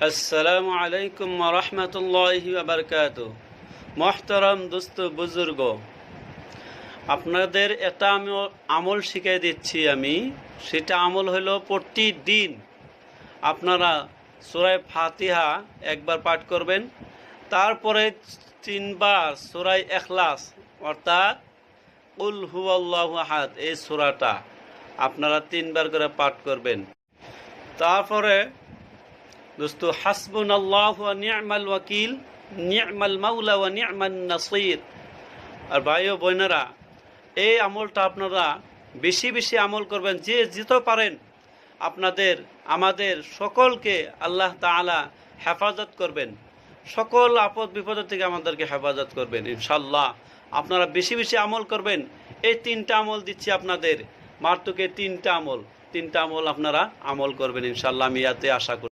আসসালামু আলাইকুম ওয়া রাহমাতুল্লাহি ওয়া বারাকাতুহু। মুহতারাম দোস্ত বুজুর্গ, আপনাদের এটা আমি আমল শিখিয়ে দিচ্ছি। সেটা আমল হলো প্রতিদিন আপনারা সূরা ফাতিহা একবার পাঠ করবেন, তারপরে 3 বার সূরা ইখলাস অর্থাৎ কুল হুয়াল্লাহু আহাদ এই সূরাটা আপনারা 3 বার করে পাঠ করবেন। তারপরে দোস্ত হাসবুনাল্লাহু ওয়া নি'মাল ওয়াকিল, নি'মাল মাওলা ওয়া নি'মান নাসির। আর ভাই ও বোনেরা, এই আমলটা আপনারা বেশি বেশি আমল করবেন, যে যেতে পারেন। আমাদের সকলকে আল্লাহ তাআলা হেফাজত করবেন, সকল আপদ বিপদ থেকে আমাদেরকে হেফাজত করবেন ইনশাআল্লাহ। আপনারা বেশি বেশি আমল করবেন। এই 3টা আমল দিচ্ছি আপনাদের, মাত্র 3টা আমল আপনারা আমল করবেন ইনশাআল্লাহ, আমি এতে আশা করি।